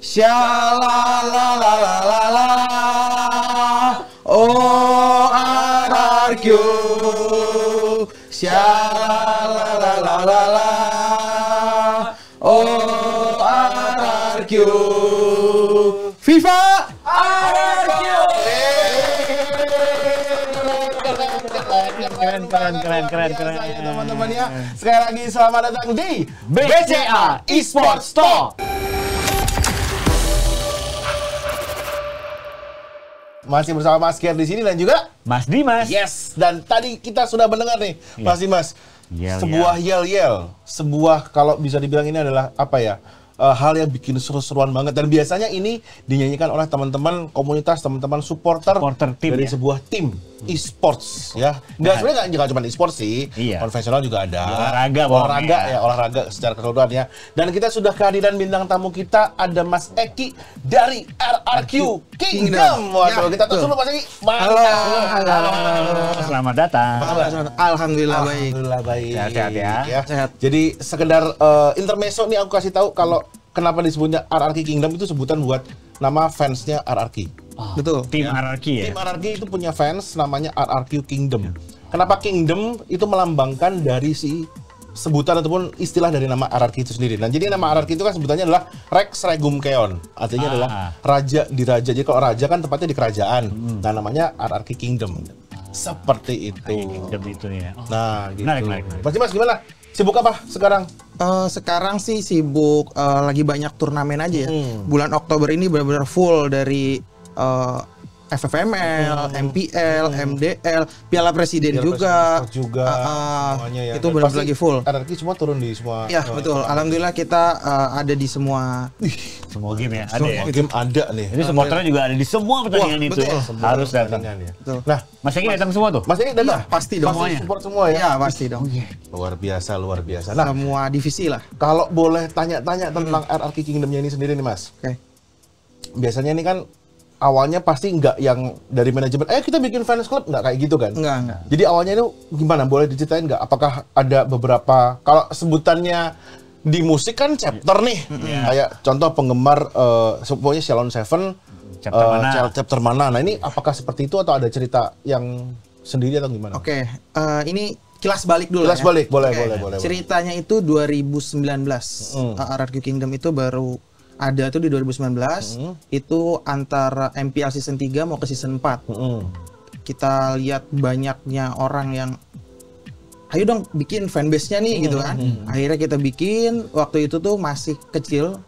Shalalalalala. Oh RRQ. Shalalalalala. Oh RRQ. FIFA RRQ. Keren. Teman-teman ya. Sekali lagi selamat datang di BCA Esports Talk. Masih bersama Mas Ger di sini dan juga Mas Dimas. Yes, dan tadi kita sudah mendengar nih, Mas Dimas, sebuah yel-yel, sebuah kalau bisa dibilang ini adalah apa ya? Hal yang bikin seru-seruan banget, dan biasanya ini dinyanyikan oleh teman-teman komunitas, teman-teman supporter tim dari sebuah tim e-sports ya. Sebenarnya nggak cuma e-sports sih, konvensional juga ada. Olahraga secara keseluruhan ya. Dan kita sudah kehadiran bintang tamu kita, ada Mas Eki dari RRQ Kingdom. Waduh, kita tunggu dulu Mas Eki. Halo. Selamat datang. Alhamdulillah baik. Sehat-sehat ya. Sehat. Jadi sekedar intermezzo nih aku kasih tahu kalau kenapa disebutnya RRQ Kingdom, itu sebutan buat nama fansnya RRQ. Betul. Tim RRQ ya. Tim RRQ itu punya fans namanya RRQ Kingdom. Kenapa Kingdom? Itu melambangkan dari si sebutan ataupun istilah dari nama RRQ itu sendiri. Nah, jadi nama RRQ itu kan sebutannya adalah Rex Regum Keon. Artinya adalah raja di raja. Jadi kalau raja kan tempatnya di kerajaan. Nah, namanya RRQ Kingdom. Seperti itu. Kingdom itu ya. Nah, gitu. Menarik. Mas gimana? Sibuk apa sekarang? Sekarang sih sibuk lagi banyak turnamen aja ya. Bulan Oktober ini benar-benar full dari FFML, MPL, MDL, Piala Presiden juga. Semuanya ya. Itu benar-benar lagi full. RRQ semua turun di semua. Ya, betul. Alhamdulillah kita ada di semua. Semua game ya. Ada ya. Game ada nih. Jadi supporternya juga ada di semua pertandingan itu ya. Harus datang. Betul. Nah, Mas Eki datang semua tuh? Mas Eki datang? Pasti dong. Pasti support semua ya? Ya, pasti dong. Luar biasa. Nah, semua divisi lah. kalau boleh tanya-tanya tentang RRQ Kingdomnya ini sendiri nih Mas. Oke. Biasanya ini kan awalnya pasti nggak yang dari manajemen, kita bikin fans club, nggak kayak gitu kan? Enggak. Jadi awalnya itu gimana? Boleh diceritain nggak? Apakah ada beberapa, kalau sebutannya di musik kan chapter nih, kayak contoh penggemar pokoknya Shalom Seven, chapter mana? Nah ini apakah seperti itu atau ada cerita yang sendiri atau gimana? Oke, ini kilas balik dulu. Kilas balik, boleh. Ceritanya itu 2019, RRQ Kingdom itu baru ada tuh di 2019. Itu antara MPL season 3 mau ke season 4. Kita lihat banyaknya orang yang ayo dong bikin fanbase-nya nih gitu kan. Akhirnya kita bikin, waktu itu tuh masih kecil.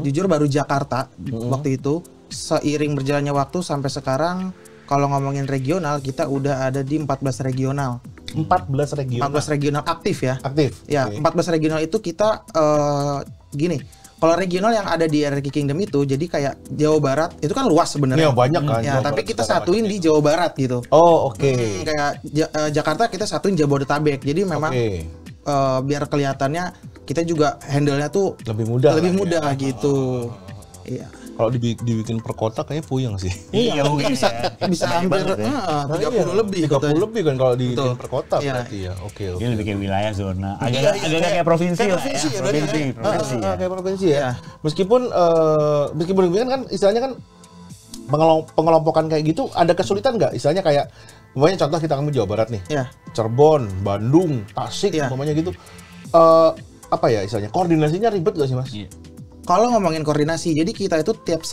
Jujur baru Jakarta waktu itu. Seiring berjalannya waktu sampai sekarang kalau ngomongin regional kita udah ada di 14 regional. 14 regional aktif ya. Aktif. Ya, 14 regional itu kita gini. Kalau regional yang ada di RRQ Kingdom itu, jadi kayak Jawa Barat, itu kan luas sebenarnya. Iya, banyak kan. Ya, tapi kita satuin di Jawa Barat gitu. Oh, oke. Kayak Jakarta kita satuin Jabodetabek. Jadi memang biar kelihatannya kita juga handle-nya tuh lebih mudah gitu. Iya. Kalau dibikin per kota kayaknya puyeng sih. Iya, mungkin bisa hampir 30 lebih. 30 lebih kan kalau dibikin per kota berarti ya. Oke. Dia lebih kayak wilayah zona. Agak kayak provinsi lah ya. Kayak provinsi ya. Meskipun demikian kan istilahnya kan pengelompokan kayak gitu ada kesulitan nggak? Istilahnya kayak umpamanya contoh kita Jawa Barat nih. Cirebon, Bandung, Tasik umpamanya gitu. Apa ya istilahnya? Koordinasinya ribet nggak sih, Mas? Kalau ngomongin koordinasi, jadi kita itu tiap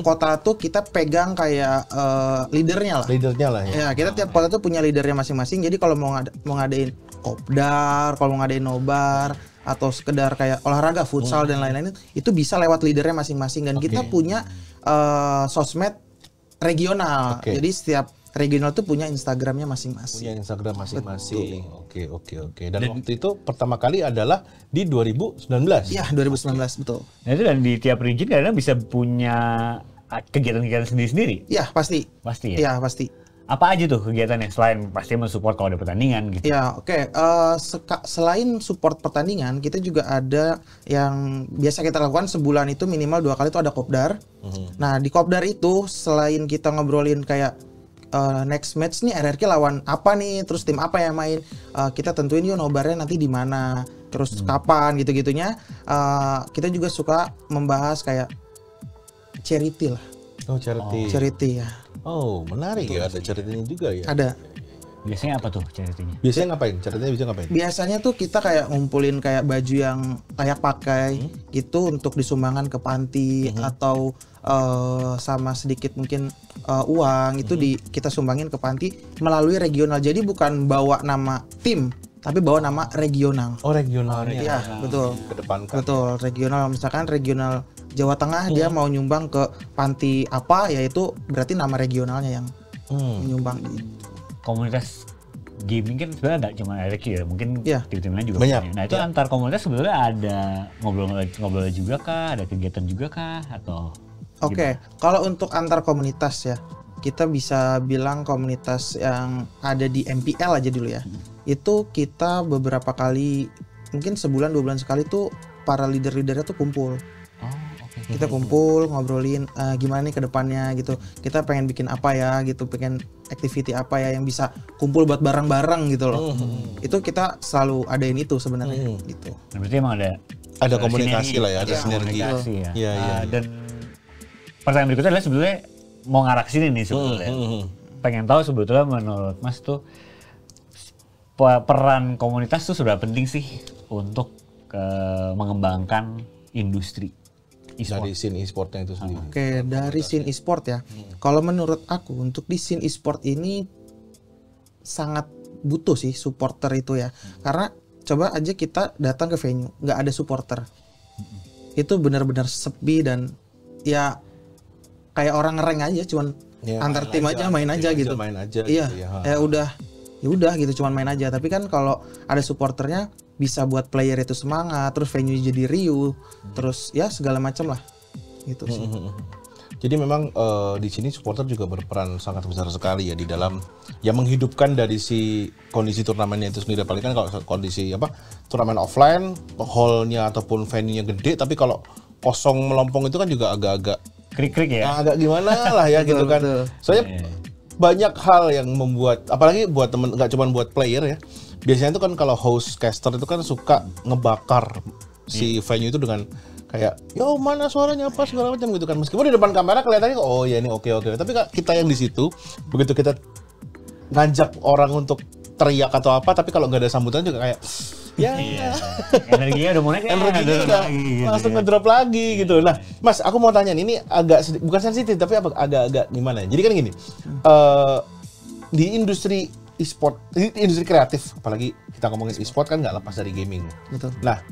kota tuh kita pegang kayak leadernya lah. Ya, kita tiap kota tuh punya leadernya masing-masing. Jadi kalau mau ngadain kopdar, kalau mau ngadain nobar atau sekedar kayak olahraga, futsal dan lain-lain itu bisa lewat leadernya masing-masing. Dan kita punya sosmed regional. Jadi setiap regional tuh punya Instagramnya masing-masing. Oke. Dan waktu itu pertama kali adalah di 2019. Iya, 2019 betul. Nah itu dan di tiap region kadang bisa punya kegiatan-kegiatan sendiri-sendiri. Iya, pasti. Pasti ya? Iya, pasti. Apa aja tuh kegiatannya selain pasti mensupport kalau ada pertandingan gitu? Ya, oke. Selain support pertandingan, kita juga ada yang biasa kita lakukan sebulan itu minimal 2 kali itu ada kopdar. Nah, di kopdar itu selain kita ngobrolin kayak next match nih RRQ lawan apa nih, terus tim apa yang main, kita tentuin yuk nobarnya nanti di mana, terus kapan gitu-gitunya. Kita juga suka membahas kayak charity lah. Oh, charity. Charity ya. Oh, menarik ya, ada charity-nya juga ya. Ada. Biasanya apa tuh charity-nya? Biasanya ngapain? Charity-nya bisa ngapain? Biasanya tuh kita kayak ngumpulin kayak baju yang layak pakai gitu untuk disumbangkan ke panti atau sama sedikit mungkin uang itu kita sumbangin ke panti melalui regional. Jadi bukan bawa nama tim tapi bawa nama regional. Oh, regionalnya. Iya, betul. Kedepankan. Betul, regional. Misalkan regional Jawa Tengah dia mau nyumbang ke panti apa, yaitu berarti nama regionalnya yang menyumbang gitu. Komunitas gaming kan sebenarnya nggak cuma RQ ya, mungkin Iya. tim-tim lain juga Banyak. punya. Nah itu antar komunitas sebenarnya ada ngobrol juga kah, ada kegiatan juga kah, atau Oke, kalau untuk antar komunitas ya, kita bisa bilang komunitas yang ada di MPL aja dulu ya. Itu kita beberapa kali, mungkin sebulan 2 bulan sekali tuh para leader-leadernya tuh kumpul. Kita kumpul ngobrolin gimana nih ke depannya gitu. Kita pengen bikin apa ya gitu, pengen activity apa ya yang bisa kumpul buat bareng-bareng gitu loh. Itu kita selalu adain itu sebenarnya gitu. Nah, berarti emang Ada komunikasi lah ya, ada ada sinergi. komunikasi ya. Iya, iya. Dan pertanyaan berikutnya adalah sebetulnya mau ngarah ke sini nih sebetulnya. Pengen tahu sebetulnya menurut Mas tuh peran komunitas tuh seberapa penting sih untuk mengembangkan industri e-sport? Dari scene e-sportnya itu sendiri. Oke, dari scene e-sport ya. Kalau menurut aku untuk di scene e-sport ini sangat butuh sih supporter itu ya. Karena coba aja kita datang ke venue, nggak ada supporter. Itu benar-benar sepi dan ya kayak orang ngereng aja, cuman Ya, antar tim aja main aja gitu. Main aja Iya, gitu ya. udah gitu cuman main aja. Tapi kan kalau ada supporternya bisa buat player itu semangat, terus venue jadi riuh, terus ya segala macam lah gitu sih. Jadi memang di sini supporter juga berperan sangat besar sekali ya di dalam ya menghidupkan dari si kondisi turnamennya itu sendiri. Apalagi kan kalau kondisi turnamen offline, hall-nya ataupun venue-nya gede, tapi kalau kosong melompong itu kan juga agak-agak Krik-krik ya. agak gimana lah ya gitu kan. Betul. Soalnya banyak hal yang membuat, apalagi buat temen, nggak cuma buat player ya. Biasanya itu kan kalau host caster itu kan suka ngebakar si venue itu dengan kayak, yo mana suaranya apa segala macam gitu kan. Meskipun di depan kamera kelihatannya oh ya ini oke. Tapi kita yang di situ begitu kita ngajak orang untuk teriak atau apa, tapi kalau nggak ada sambutan juga kayak ya Energinya udah mulai energinya udah langsung ngedrop lagi gitu. Nah, Mas, aku mau tanya nih, ini agak bukan sensitif tapi agak gimana ya? Jadi kan gini, di industri e-sport, industri kreatif, apalagi kita ngomongin e-sport kan nggak lepas dari gaming. Betul. Nah,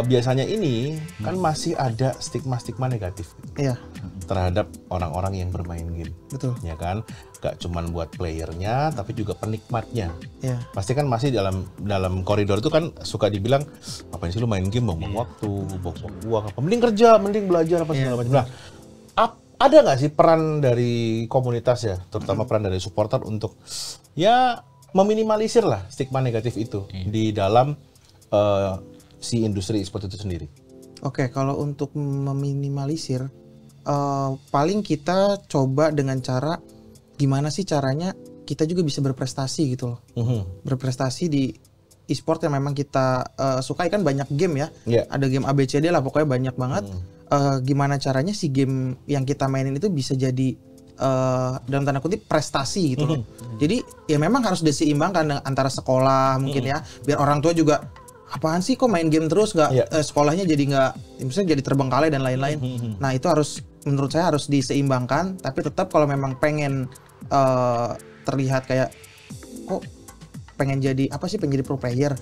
biasanya ini kan masih ada stigma negatif gitu, Iya, terhadap orang-orang yang bermain game, betul. ya kan? Gak cuman buat playernya, tapi juga penikmatnya. Iya. Pasti kan masih dalam koridor itu kan suka dibilang ngapain sih lu main game buang waktu, buang uang apa, mending kerja, mending belajar apa segala macam. Nah, ada nggak sih peran dari komunitas ya, terutama peran dari supporter untuk ya meminimalisir lah stigma negatif itu di dalam si industri e-sport itu sendiri? Oke, kalau untuk meminimalisir, paling kita coba dengan cara gimana sih caranya kita juga bisa berprestasi gitu loh. Berprestasi di e-sport yang memang kita sukai, kan banyak game ya. Yeah. Ada game ABCD lah, pokoknya banyak banget. Gimana caranya si game yang kita mainin itu bisa jadi dalam tanda kutip prestasi gitu loh. Jadi ya memang harus diseimbangkan antara sekolah mungkin ya, biar orang tua juga apaan sih kok main game terus nggak sekolahnya jadi nggak, misalnya jadi terbengkalai dan lain-lain. Nah itu harus, menurut saya harus diseimbangkan, tapi tetap kalau memang pengen terlihat kayak kok pengen jadi apa sih, pengen jadi pro player,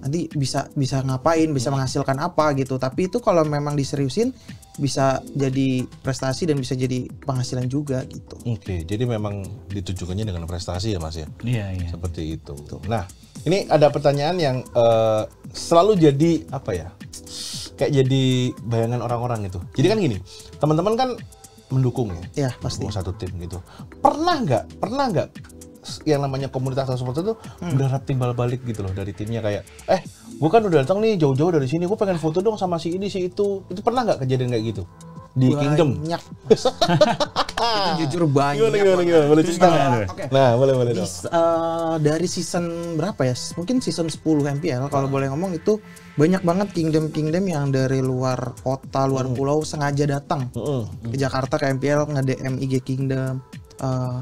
nanti bisa ngapain, bisa menghasilkan apa gitu. Tapi itu kalau memang diseriusin bisa jadi prestasi dan bisa jadi penghasilan juga gitu. Oke, jadi memang ditujukannya dengan prestasi ya Mas ya? Iya. Seperti itu. Nah, ini ada pertanyaan yang selalu jadi apa ya? Kayak jadi bayangan orang-orang gitu. Jadi kan gini, teman-teman kan mendukung ya? Iya, pasti. Mendukung satu tim gitu. Pernah nggak yang namanya komunitas atau supporter itu berharap timbal balik gitu loh dari timnya, kayak gue kan udah datang nih jauh-jauh dari sini, gue pengen foto dong sama si ini si itu pernah nggak kejadian kayak gitu di Kingdom? Banyak. Itu jujur banyak. Gimana? Boleh cerita nggak? Oke. Nah, boleh dong. Dari season berapa ya? Mungkin season 10 MPL kalau boleh ngomong itu banyak banget kingdom yang dari luar kota, luar pulau sengaja datang ke Jakarta ke MPL nge-DM IG Kingdom.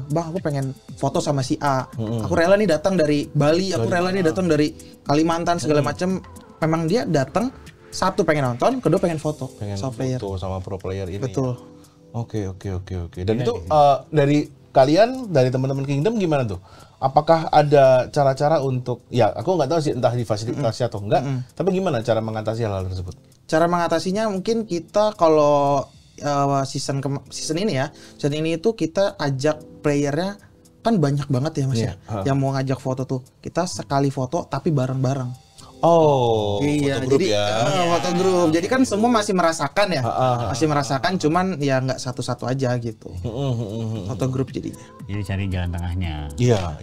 Bang, aku pengen foto sama si A. Aku rela nih datang dari Bali, aku rela nih datang dari Kalimantan segala macam. Memang dia datang, satu pengen nonton, kedua pengen foto. Pengen player. foto sama pro player ini. Betul. Oke. Dan itu dari kalian, dari teman-teman Kingdom gimana tuh? Apakah ada cara-cara untuk, ya aku nggak tahu sih entah difasilitasi atau enggak, tapi gimana cara mengatasi hal-hal tersebut? Cara mengatasinya mungkin kita kalau season ini itu kita ajak playernya kan banyak banget ya Mas ya, yang mau ngajak foto tuh. Kita sekali foto tapi bareng-bareng. Oh, iya, foto grup jadi foto grup. Jadi kan semua masih merasakan ya, masih merasakan, cuman ya nggak satu-satu aja gitu. Foto grup jadinya. Jadi cari jalan tengahnya. Iya.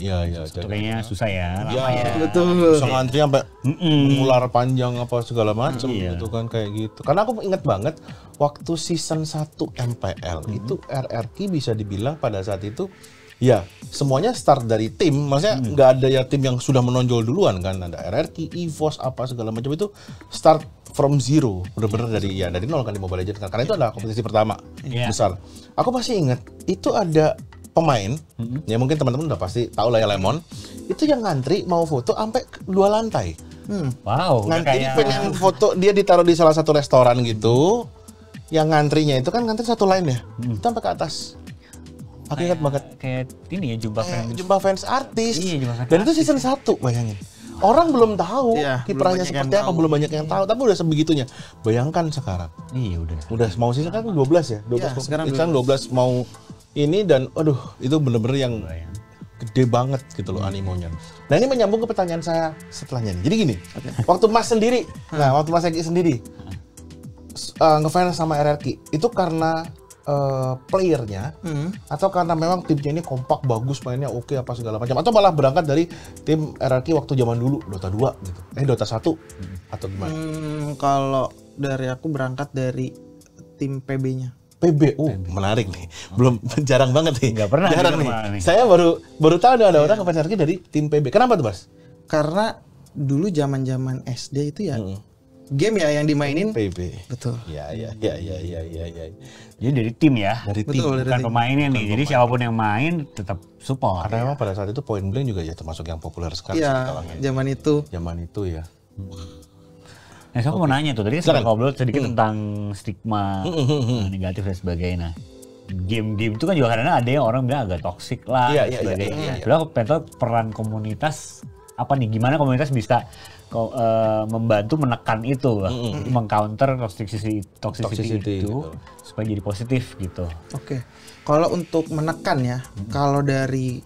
Kayaknya susah ya, lama Iya, ya. Betul. Bisa ngantri sampai mengular panjang apa segala macam gitu kan kayak gitu. Karena aku inget banget waktu season 1 MPL itu RRQ bisa dibilang pada saat itu ya semuanya start dari tim, maksudnya nggak ada ya tim yang sudah menonjol duluan kan, ada RRQ, EVOS apa segala macam itu start from zero, bener-bener dari nol kan di Mobile Legends kan, karena itu adalah kompetisi pertama besar. Aku masih ingat itu ada pemain, ya mungkin teman-teman udah pasti tahu lah ya Lemon, itu yang ngantri mau foto sampai 2 lantai. Wow, Ngantri pengen foto, dia ditaruh di salah satu restoran gitu, yang ngantrinya itu kan ngantri satu line ya, itu sampai ke atas. Aku ingat banget. Kayak ini ya, jumpa fans artis. Iya, jumpa fans Dan itu season 1, bayangin. Orang belum tahu kiprahnya seperti apa, belum banyak yang tahu, tapi udah sebegitunya. Bayangkan sekarang. Iya, udah. Mau season kan 12 ya? 12 sekarang 12 mau ini, dan aduh, itu bener-bener yang gede banget gitu loh animonya. Nah, ini menyambung ke pertanyaan saya setelahnya nih. Jadi gini, waktu Mas sendiri, waktu Mas Eki sendiri ngefans sama RRQ, itu karena playernya atau karena memang timnya ini kompak, bagus, mainnya oke apa segala macam, atau malah berangkat dari tim RRQ waktu zaman dulu Dota 2 gitu, Dota 1 atau gimana? Kalau dari aku berangkat dari tim PB-nya. PB, menarik nih, belum jarang banget nih. Nggak pernah jarang nih. nih. Saya baru tahu ada orang ngefans RRQ dari tim PB. Kenapa tuh, Mas? Karena dulu zaman SD itu ya game ya yang dimainin PB. Betul. Iya. Jadi dari tim ya, Dari tim. Betul, dari bukan tim. pemainnya nih. Jadi siapapun yang main tetap support. Karena memang pada saat itu Point Blank juga ya termasuk yang populer sekali Iya, sekarang ya. zaman itu. Ya. Nah, saya mau nanya tuh, tadi sempat ngobrol sedikit tentang stigma negatif dan sebagainya. Nah, game-game itu kan juga kadang-kadang ada yang orang bilang agak toksik lah, Iya. sebagainya. Sebenarnya aku pengen tahu peran komunitas apa nih? Gimana komunitas bisa membantu menekan itu, mengcounter toxicity itu gitu. supaya jadi positif gitu. Oke. Kalau untuk menekan ya, kalau dari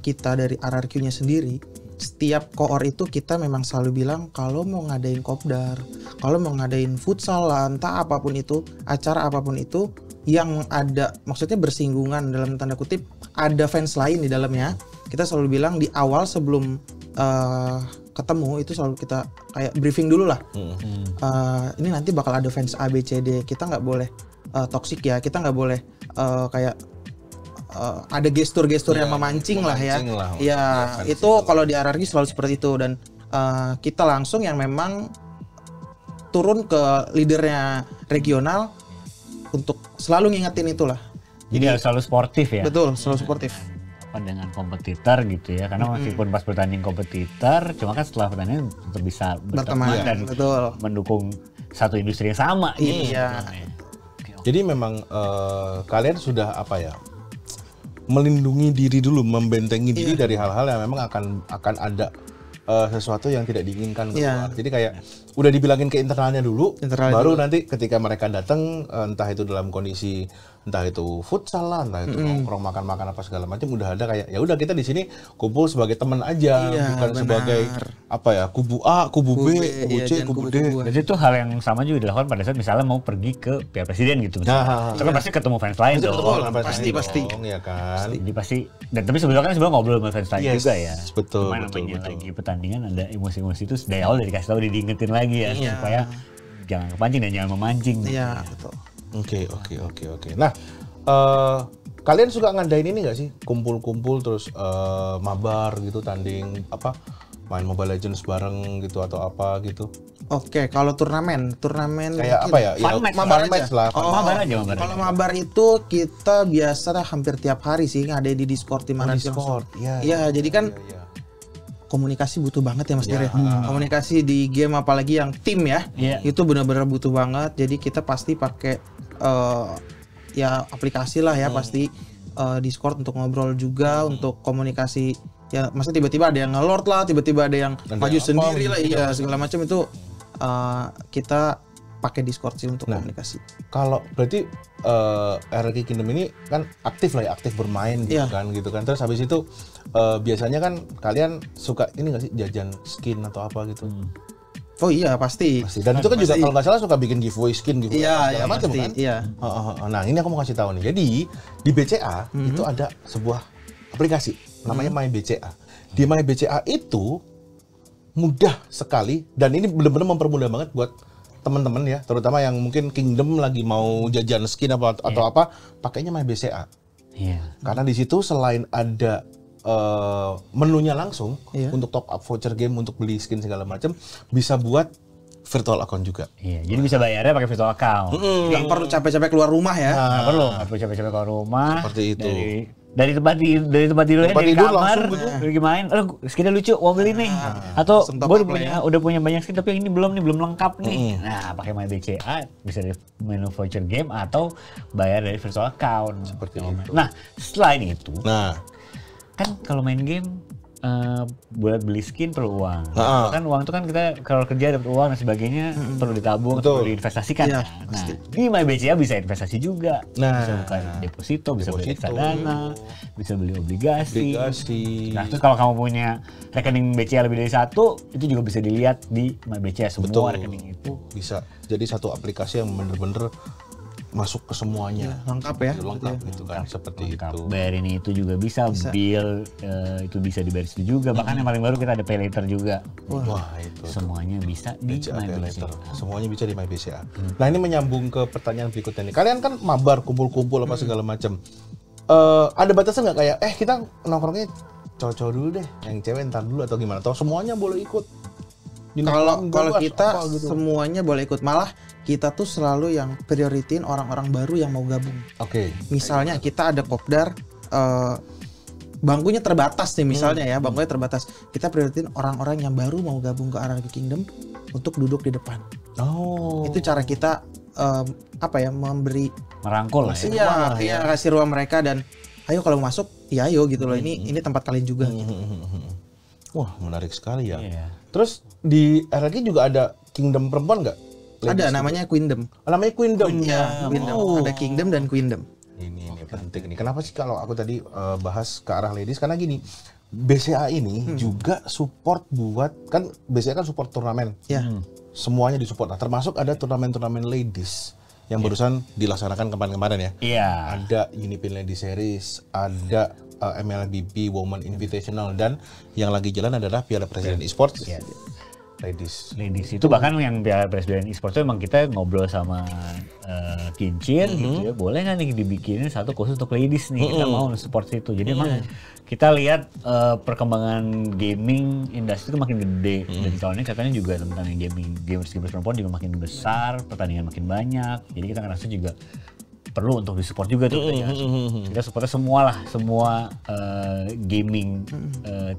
kita dari RRQ-nya sendiri, setiap koor itu kita memang selalu bilang kalau mau ngadain kopdar, kalau mau ngadain futsal lah, entah apapun itu, acara apapun itu yang ada maksudnya bersinggungan dalam tanda kutip ada fans lain di dalamnya, kita selalu bilang di awal sebelum ketemu itu selalu kita kayak briefing dulu lah. Ini nanti bakal ada fans A, B, C, D, kita nggak boleh toksik ya, kita nggak boleh kayak ada gestur-gestur yang memancing lah ya. Ya itu kalau di RRQ selalu seperti itu, dan kita langsung yang memang turun ke leadernya regional untuk selalu ngingetin itulah. Jadi harus selalu sportif ya. Betul, selalu sportif. Dengan kompetitor gitu ya, karena meskipun pas bertanding kompetitor, cuma kan setelah pertandingan tetap bisa berteman dan mendukung satu industri yang sama gitu. Iya. Jadi memang kalian sudah melindungi diri dulu, membentengi diri dari hal-hal yang memang akan ada sesuatu yang tidak diinginkan keluar. Jadi kayak udah dibilangin ke internalnya dulu, baru nanti ketika mereka datang, entah itu dalam kondisi entah itu futsal lah, entah itu nongkrong makan-makan apa segala macam, udah ada kayak ya udah kita di sini kumpul sebagai teman aja, bukan sebagai kubu A, kubu B, kubu C, kubu D. Jadi itu hal yang sama juga dilakukan pada saat misalnya mau pergi ke pihak presiden gitu. Itu kan pasti ketemu fans lain dong. Pasti. Ya kan. Jadi pasti, dan tapi sebelumnya ngobrol sama fans lain juga ya. Betul. Namanya lagi pertandingan ada emosi-emosi itu dari awal dikasih tahu, diingetin lagi ya supaya jangan kepancing dan jangan memancing. Iya, betul. Oke. Nah, Kalian suka ngadain ini nggak sih? Kumpul-kumpul terus mabar gitu, tanding apa? Main Mobile Legends bareng gitu atau apa gitu? Oke, kalau turnamen Kayak apa ya? Fun match, mabar match lah. Mabar aja. Kalau mabar itu kita biasa hampir tiap hari sih ada di Discord di mana Discord. Iya, jadi kan komunikasi butuh banget ya Mas Dir. Komunikasi di game apalagi yang tim ya. Itu benar-benar butuh banget. Jadi kita pasti pakai ya aplikasi lah ya pasti Discord untuk ngobrol juga, untuk komunikasi. Ya, masa tiba-tiba ada yang nge-lord lah, tiba-tiba ada yang maju sendiri lah, iya segala macam itu kita pakai Discord sih untuk komunikasi. Kalau berarti RRQ Kingdom ini kan aktif lah ya, aktif bermain gitu kan. Terus habis itu biasanya kan kalian suka ini nggak sih jajan skin atau apa gitu? Oh iya pasti. Dan itu kan juga kalau nggak salah suka bikin giveaway skin gitu. Iya macam kan? Iya. Nah ini aku mau kasih tahu nih. Jadi di BCA itu ada sebuah aplikasi namanya MyBCA. Di MyBCA itu mudah sekali dan ini benar-benar mempermudah banget buat teman-teman ya, terutama yang mungkin Kingdom lagi mau jajan skin atau apa, pakainya MyBCA. Karena di situ selain ada menunya langsung untuk top up voucher game, untuk beli skin segala macam, bisa buat virtual account juga. Jadi bisa bayarnya pakai virtual account. Nggak perlu capek-capek keluar rumah ya. Nggak perlu capek-capek keluar rumah. Seperti itu. Dari tempat tidurnya, dari kamar, lagi main, skinnya lucu, mau beli nih. Atau gue udah punya banyak skin tapi yang ini belum lengkap nih. Nah, pakai MyBCA bisa dari menu voucher game atau bayar dari virtual account. Seperti itu. Nah, selain itu, kan kalau main game buat beli skin perlu uang. Kan uang itu kan kita kalau kerja dapat uang dan sebagainya perlu ditabung, perlu diinvestasikan. Nah, di MyBCA bisa investasi juga. Bisa buka deposito, bisa beli reksadana, bisa beli obligasi. Nah, terus kalau kamu punya rekening BCA lebih dari satu, itu juga bisa dilihat di MyBCA semua rekening itu. Bisa. Jadi satu aplikasi yang bener-bener masuk ke semuanya, lengkap ya, gitu kan, seperti itu. Bayar ini itu juga bisa. Bill itu bisa dibayar itu juga. Bahkan yang paling baru kita ada pay later juga. Wah itu semuanya bisa di MyBCA. Semuanya bisa di MyBCA. Nah ini menyambung ke pertanyaan berikutnya nih. Kalian kan mabar, kumpul-kumpul apa segala macam. Ada batasan nggak kayak kita nongkrongnya cowok-cowok dulu deh, yang cewek ntar dulu atau gimana? Atau semuanya boleh ikut? Kalau kita gitu. Semuanya boleh ikut, malah kita tuh selalu yang prioritin orang-orang baru yang mau gabung. Misalnya kita ada kopdar bangkunya terbatas nih misalnya ya, bangkunya terbatas. Kita prioritin orang-orang yang baru mau gabung ke RRQ Kingdom untuk duduk di depan. Itu cara kita memberi merangkul ya. Kasih ruang mereka dan ayo kalau mau masuk ya ayo gitu loh. Ini tempat kalian juga. Wah, menarik sekali ya. Terus di RRQ juga ada Kingdom perempuan nggak? Ada, namanya Queendom. Namanya Queendom. Queendom. Ada Kingdom dan Queendom. Ini penting nih. Kenapa sih kalau aku tadi bahas ke arah ladies? Karena gini, BCA ini juga support buat, kan BCA kan support turnamen. Semuanya disupport. Nah, termasuk ada turnamen-turnamen ladies yang barusan dilaksanakan kemarin-kemarin ya. Ada Unipin Ladies Series, ada MLBB Women Invitational, dan yang lagi jalan adalah Piala Presiden Esports. Ladies itu bahkan yang Piala Presiden Esports itu emang kita ngobrol sama Kincir gitu ya, boleh nggak nih dibikinin satu khusus untuk ladies nih, kita mau support itu. Jadi emang kita lihat perkembangan gaming industri itu makin gede, dan tahun ini katanya juga tentang gamers perempuan juga makin besar, pertandingan makin banyak, jadi kita ngerasa juga perlu untuk disupport juga tuh. Kita supportnya semua gaming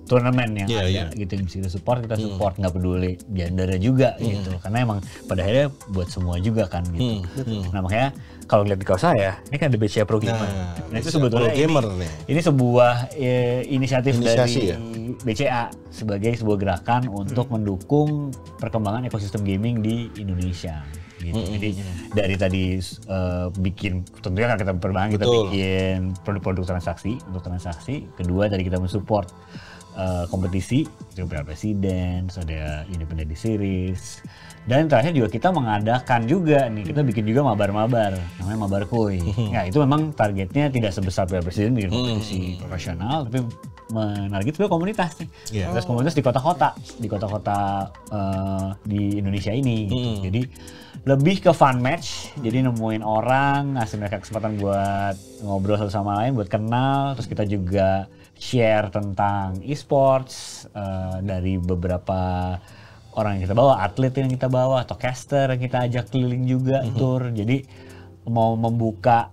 turnamen yang ada gitu yang bisa kita support nggak peduli gendernya juga gitu, karena emang pada akhirnya buat semua juga kan gitu. Nah makanya kalau lihat di kaos saya ini kan ada BCA Pro Gamer. Nah itu sebetulnya ini sebuah inisiatif dari BCA sebagai sebuah gerakan untuk mendukung perkembangan ekosistem gaming di Indonesia. Gitu. Jadi dari tadi bikin, tentunya kan kita perbankan, kita bikin produk-produk transaksi untuk transaksi. Kedua dari kita mensupport kompetisi, itu Piala Presiden, ada Independent Series, dan terakhir juga kita mengadakan juga nih, kita bikin juga mabar-mabar, namanya Mabar Kuy. Ya itu memang targetnya tidak sebesar Piala Presiden, bikin kompetisi profesional, tapi menarik itu komunitas nih. Iya. Terus komunitas di kota-kota di Indonesia ini gitu. Jadi lebih ke fun match, jadi nemuin orang, ngasih mereka kesempatan buat ngobrol satu sama lain, buat kenal, terus kita juga share tentang e-sports dari beberapa orang yang kita bawa, atlet yang kita bawa, atau caster yang kita ajak keliling juga tour. Jadi mau membuka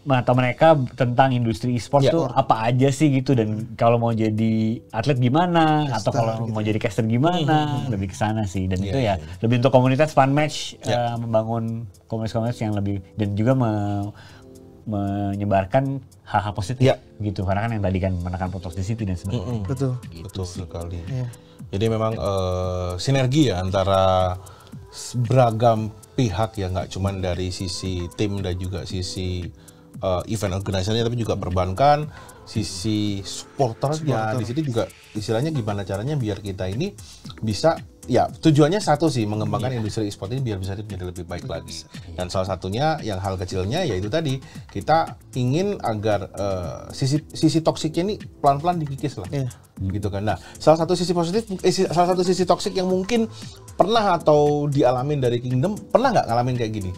mata mereka tentang industri e-sports tuh apa aja sih gitu, dan kalau mau jadi atlet gimana, caster, atau kalau gitu mau jadi caster gimana, lebih ke sana sih. Dan itu ya lebih untuk komunitas fun match, membangun komunitas-komunitas yang lebih, dan juga menyebarkan hal-hal positif gitu, karena kan yang tadi kan menekan toxicity dan sebagainya. Betul. Gitu. Betul sekali. Jadi memang sinergi ya antara beragam pihak ya, nggak cuma dari sisi tim dan juga sisi event organisasinya, tapi juga perbankan, sisi supporternya. Di situ juga istilahnya gimana caranya biar kita ini bisa, ya tujuannya satu sih, mengembangkan industri e-sport ini biar bisa menjadi lebih baik lagi. Dan salah satunya yang hal kecilnya yaitu tadi kita ingin agar sisi toksiknya ini pelan-pelan dikikis lah. Gitu kan. Nah, salah satu sisi positif, salah satu sisi toksik yang mungkin pernah atau dialamin dari Kingdom, pernah nggak ngalamin kayak gini?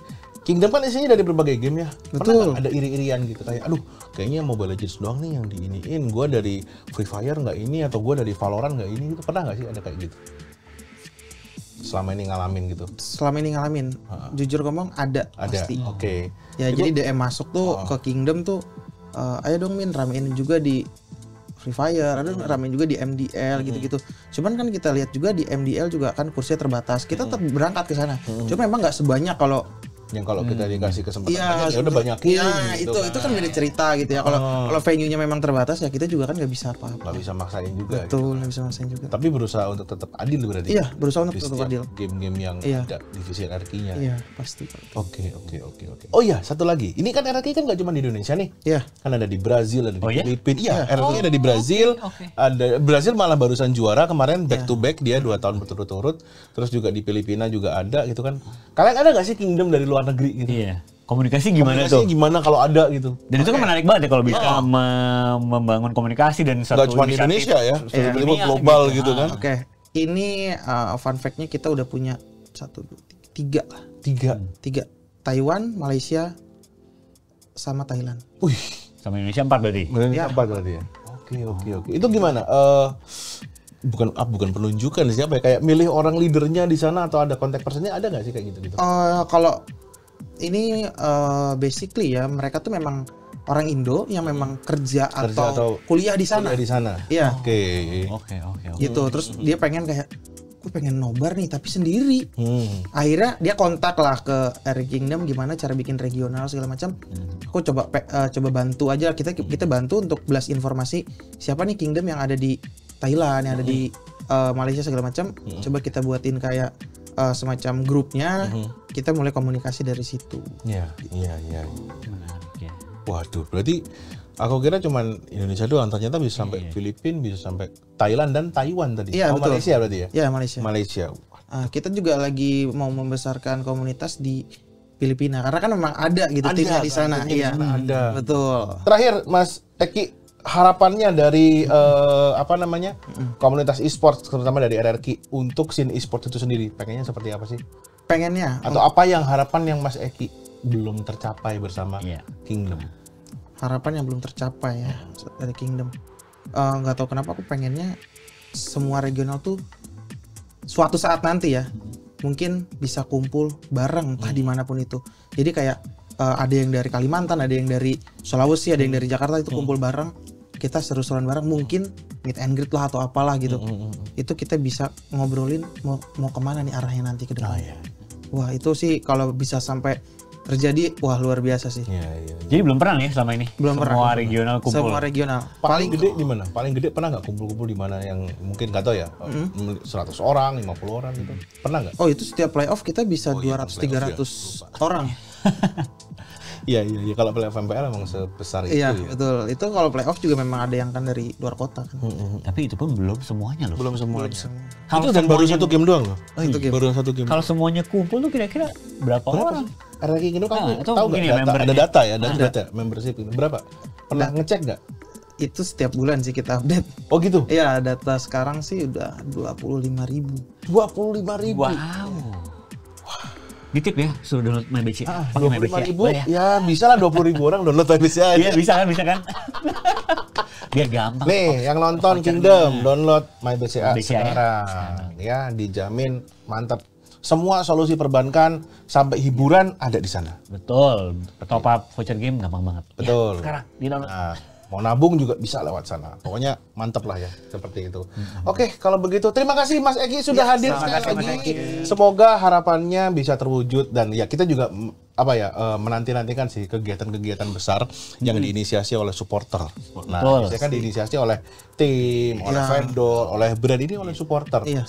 Kingdom kan isinya dari berbagai game ya. Pernah ada iri-irian gitu kayak, aduh kayaknya Mobile Legends doang nih yang diiniin, gue dari Free Fire nggak ini, atau gue dari Valorant nggak ini gitu. Pernah nggak sih ada kayak gitu? Selama ini ngalamin gitu? Selama ini ngalamin, jujur ngomong ada. Pasti. Oke. Ya jadi DM masuk tuh ke Kingdom tuh, ayo dong Min, ramein juga di Free Fire, ada ramein juga di MDL gitu-gitu. Cuman kan kita lihat juga di MDL juga kan kursinya terbatas. Kita tetap berangkat ke sana. Cuma memang nggak sebanyak kalau yang kalau kita dikasih kesempatan banyak, ya udah banyakin. Gitu, itu kan beda cerita gitu ya. Kalau venue-nya memang terbatas ya kita juga kan nggak bisa apa-apa. Nggak bisa maksain juga. Betul, nggak bisa maksain juga. Tapi berusaha untuk tetap adil berarti. Iya, berusaha untuk tetap adil. Game-game yang ada divisi RRQ-nya. Iya, pasti. Oke. Oh iya, satu lagi. Ini kan RRQ kan nggak cuma di Indonesia nih. Iya. Kan ada di Brazil, ada di Filipina. Iya, RRQ ada di Brazil. Ada Brazil malah barusan juara kemarin back to back, dia 2 tahun berturut-turut. Terus juga di Filipina juga ada gitu kan. Kalian ada nggak sih Kingdom dari luar negeri gitu? Iya. Komunikasi gimana tuh? Gimana kalau ada gitu? Dan itu kan menarik banget ya kalau bisa membangun komunikasi dan satu nggak cuma di Indonesia ya, tiba-tiba global gitu kan? Oke, ini fun fact-nya kita udah punya 3 Taiwan, Malaysia, sama Thailand. Wih, sama Indonesia 4 berarti? Indonesia 4 berarti ya? Oke. Itu gimana? Bukan penunjukan siapa ya? Kayak milih orang leadernya di sana atau ada kontak personnya, ada nggak sih kayak gitu? Kalau ini basically ya, mereka tuh memang orang Indo yang memang kerja atau kuliah di sana. Iya. Oke. Gitu. Terus dia pengen kayak, gue pengen nobar nih tapi sendiri. Akhirnya dia kontak lah ke RRQ Kingdom gimana cara bikin regional segala macam. Aku coba bantu aja, kita bantu untuk blast informasi siapa nih Kingdom yang ada di Thailand, yang ada di Malaysia segala macam. Coba kita buatin kayak semacam grupnya, kita mulai komunikasi dari situ. Iya. Waduh, berarti aku kira cuman Indonesia doang, ternyata bisa sampai Filipina, bisa sampai Thailand dan Taiwan tadi. Iya, betul. Malaysia berarti ya? Iya, Malaysia. Kita juga lagi mau membesarkan komunitas di Filipina karena kan memang ada gitu timnya di sana. Iya, ada. Betul. Terakhir Mas Eki, harapannya dari komunitas e-sport terutama dari RRQ untuk scene e-sport itu sendiri, pengennya seperti apa sih? Pengennya atau apa yang harapan yang Mas Eki belum tercapai bersama Kingdom? Harapan yang belum tercapai ya dari Kingdom. Nggak tahu kenapa aku pengennya semua regional tuh suatu saat nanti ya mungkin bisa kumpul bareng entah dimanapun itu. Jadi kayak ada yang dari Kalimantan, ada yang dari Sulawesi, ada yang dari Jakarta, itu kumpul bareng, kita seru-seruan bareng, mungkin meet and greet lah atau apalah gitu. Itu kita bisa ngobrolin mau kemana nih arahnya nanti ke depan. Wah itu sih kalau bisa sampai terjadi, wah luar biasa sih. Jadi belum pernah nih selama ini? Belum pernah. Semua regional kumpul? Semua regional. Paling gede di mana? Paling gede pernah nggak kumpul-kumpul di mana yang mungkin nggak tahu ya, 100 orang, 50 orang gitu. Pernah nggak? Oh itu setiap playoff kita bisa 200-300 orang. Iya. Kalau playoff MPL emang sebesar itu. Iya, betul. Itu kalau playoff juga memang ada yang kan dari luar kota kan. Tapi itu pun belum semuanya loh. Belum semuanya. Kalau dan baru 1 game doang loh. Baru 1 game. Kalau semuanya kumpul tuh kira-kira berapa orang? RRQ Kingdom kamu itu tahu mungkin nggak? ya Ada data ya, data membership itu berapa? Pernah ngecek nggak? Itu setiap bulan sih kita update. Oh gitu. Iya, data sekarang sih udah 25.000. 25.000. Wow. Nitip ya, suruh download MyBCA. Pakai 25.000 boleh ya bisa lah 20.000 orang download MyBCA. Iya, bisa kan? Biar gampang. Nih, yang nonton Kingdom, download MyBCA MyBCA sekarang. Ya, dijamin mantap. Semua solusi perbankan sampai hiburan ada di sana. Betul. Top up voucher game gampang banget. Betul. Ya, sekarang di download. Nah, mau nabung juga bisa lewat sana. Pokoknya mantep lah ya, seperti itu. Oke, kalau begitu terima kasih Mas Egi sudah hadir terima sekali kasih, Mas lagi. Egi. Semoga harapannya bisa terwujud dan ya kita juga menanti-nantikan sih kegiatan-kegiatan besar yang diinisiasi oleh supporter. Nah, Betul. biasanya kan diinisiasi oleh tim, oleh vendor, oleh brand, ini oleh supporter. Iya.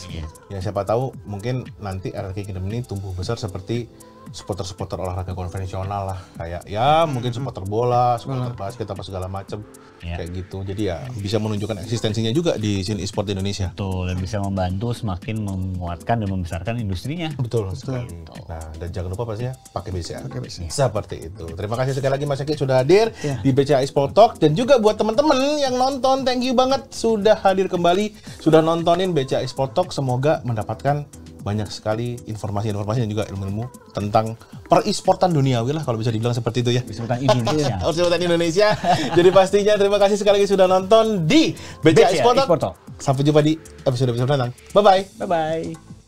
Ya siapa tahu mungkin nanti RRQ Kingdom ini tumbuh besar seperti supporter-supporter olahraga konvensional lah, kayak ya mungkin supporter bola, supporter basket apa segala macam kayak gitu. Jadi ya bisa menunjukkan eksistensinya juga di scene e-sport di Indonesia. Betul, dan bisa membantu semakin menguatkan dan membesarkan industrinya. Betul sekali. Nah, dan jangan lupa pastinya pakai BCA. Seperti itu. Terima kasih sekali lagi Mas Eki sudah hadir di BCA eSport Talk, dan juga buat teman-teman yang nonton, thank you banget sudah hadir kembali, sudah nontonin BCA eSport Talk. Semoga mendapatkan banyak sekali informasi-informasi dan juga ilmu-ilmu tentang per-e-sportan duniawi lah kalau bisa dibilang seperti itu ya. Disebutkan Indonesia. Per-e-sportan Indonesia. Jadi pastinya terima kasih sekali lagi sudah nonton di BCA eSport Talk. Sampai jumpa di episode-episode mendatang. Bye-bye. Bye-bye.